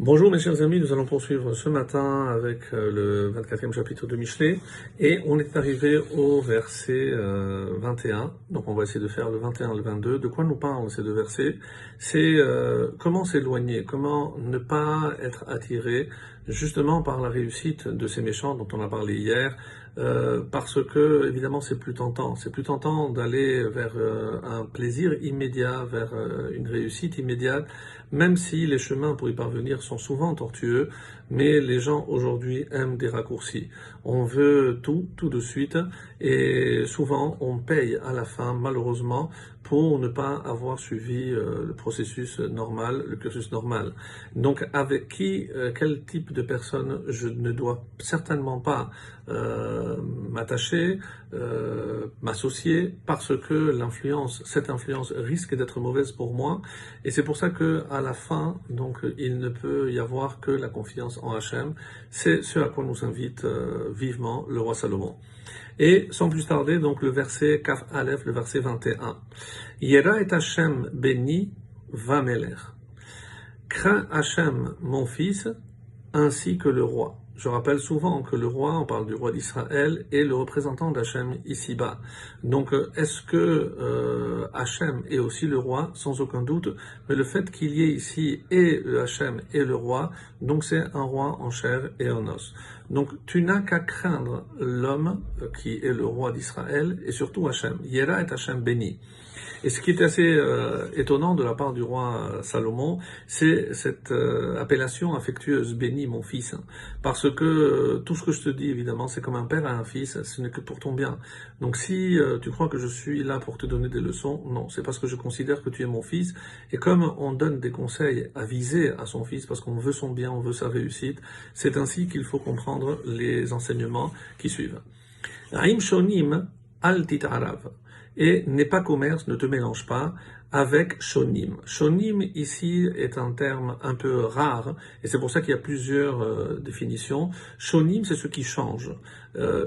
Bonjour mes chers amis, nous allons poursuivre ce matin avec le 24e chapitre de Michelet et on est arrivé au verset 21, donc on va essayer de faire le 21 et le 22. De quoi nous parlent ces deux versets? C'est comment s'éloigner, comment ne pas être attiré justement par la réussite de ces méchants dont on a parlé hier, parce que évidemment c'est plus tentant d'aller vers un plaisir immédiat, vers une réussite immédiate, même si les chemins pour y parvenir sont souvent tortueux, mais les gens aujourd'hui aiment des raccourcis. On veut tout de suite, et souvent on paye à la fin, malheureusement, pour ne pas avoir suivi le processus normal, le cursus normal. Donc avec quel type de personne je ne dois certainement pas m'attacher, m'associer, parce que cette influence risque d'être mauvaise pour moi, et c'est pour ça que à la fin, donc, il ne peut y avoir que la confiance en Hachem. C'est ce à quoi nous invite vivement le roi Salomon. Et sans plus tarder, donc le verset Kaf Aleph, le verset 21. Yera et Hachem béni vameler. Crains Hachem, mon fils, ainsi que le roi. Je rappelle souvent que le roi, on parle du roi d'Israël, est le représentant d'Hachem ici-bas. Donc, est-ce que Hachem est aussi le roi? Sans aucun doute. Mais le fait qu'il y ait ici et le Hachem et le roi, donc c'est un roi en chair et en os. Donc, tu n'as qu'à craindre l'homme qui est le roi d'Israël et surtout Hachem. Yera et Hachem béni. Et ce qui est assez étonnant de la part du roi Salomon, c'est cette appellation affectueuse, béni mon fils, parce que tout ce que je te dis, évidemment, c'est comme un père à un fils, ce n'est que pour ton bien. Donc si tu crois que je suis là pour te donner des leçons, non, c'est parce que je considère que tu es mon fils, et comme on donne des conseils avisés à son fils, parce qu'on veut son bien, on veut sa réussite, c'est ainsi qu'il faut comprendre les enseignements qui suivent. Aim shonim al tit'arav. Et n'est pas commerce, ne te mélange pas avec shonim. Shonim ici est un terme un peu rare et c'est pour ça qu'il y a plusieurs définitions. Shonim c'est ce qui change.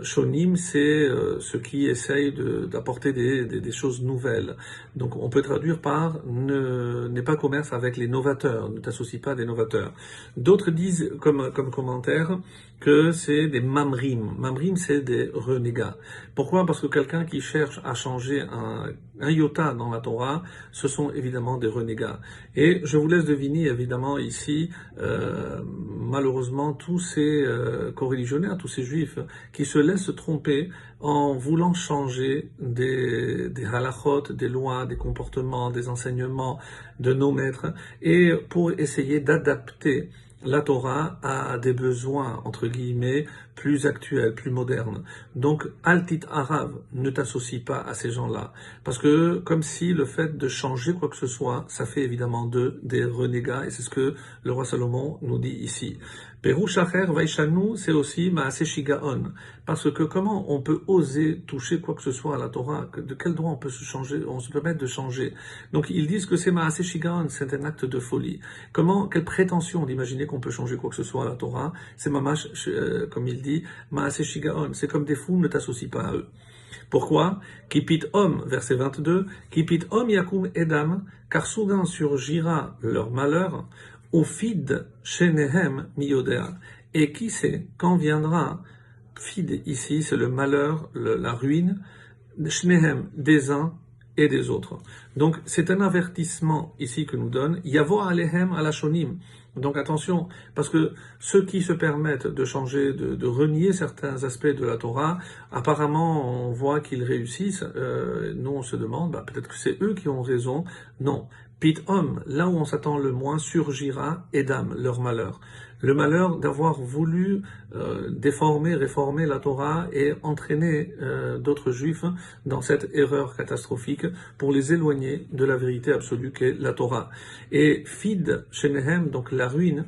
Shonim c'est ce qui essaye d'apporter des choses nouvelles. Donc on peut traduire par n'est pas commerce avec les novateurs, ne t'associe pas à des novateurs. D'autres disent comme commentaire que c'est des mamrim. Mamrim c'est des renégats. Pourquoi? Parce que quelqu'un qui cherche à changer un iota dans la Torah, ce sont évidemment des renégats. Et je vous laisse deviner évidemment ici, malheureusement, tous ces coreligionnaires, tous ces juifs qui se laissent tromper en voulant changer des halachot, des lois, des comportements, des enseignements de nos maîtres, et pour essayer d'adapter la Torah a des besoins, entre guillemets, plus actuels, plus modernes. Donc, Altit Arav, ne t'associe pas à ces gens-là. Parce que, comme si le fait de changer quoi que ce soit, ça fait évidemment d'eux des renégats, et c'est ce que le roi Salomon nous dit ici. Perush Acher Vaishanu, c'est aussi Maaseh Shigaon. Parce que comment on peut oser toucher quoi que ce soit à la Torah? De quel droit on peut se permettre de changer? Donc, ils disent que c'est Maaseh Shigaon, c'est un acte de folie. Quelle prétention d'imaginer qu'on peut changer quoi que ce soit à la Torah? C'est mamash, comme il dit, Maaseh Shigaon. C'est comme des fous, ne t'associe pas à eux. Pourquoi? Kipit Om, verset 22, Kipit Om Yakum Edam, car soudain surgira leur malheur, Ufid Shenehem Miyodea. Et qui sait quand viendra, Fid ici, c'est le malheur, la ruine, Shnehem, des uns et des autres. Donc c'est un avertissement ici que nous donne, Yavo Alehem Alashonim. Donc attention, parce que ceux qui se permettent de changer, de renier certains aspects de la Torah, apparemment on voit qu'ils réussissent, nous on se demande, peut-être que c'est eux qui ont raison. Non, Pit Hom, là où on s'attend le moins, surgira Edam, leur malheur. Le malheur d'avoir voulu réformer la Torah et entraîner d'autres juifs dans cette erreur catastrophique pour les éloigner de la vérité absolue qu'est la Torah. Et Fid Shenehem, donc la ruine,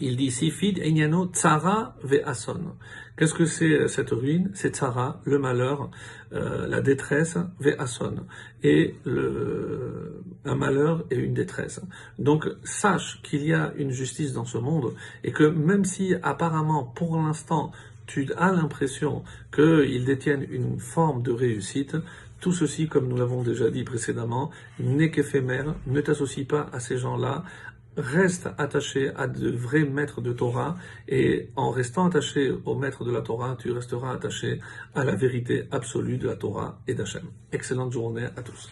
il dit ici, Fid Enyano Tsara Ve'ason. Qu'est-ce que c'est cette ruine? C'est Tsara, le malheur, la détresse, Ve'ason. Et un malheur et une détresse. Donc, sache qu'il y a une justice dans ce monde, et que même si apparemment, pour l'instant, tu as l'impression qu'ils détiennent une forme de réussite, tout ceci, comme nous l'avons déjà dit précédemment, n'est qu'éphémère, ne t'associe pas à ces gens-là, reste attaché à de vrais maîtres de Torah, et en restant attaché au maître de la Torah, tu resteras attaché à la vérité absolue de la Torah et d'Hachem. Excellente journée à tous.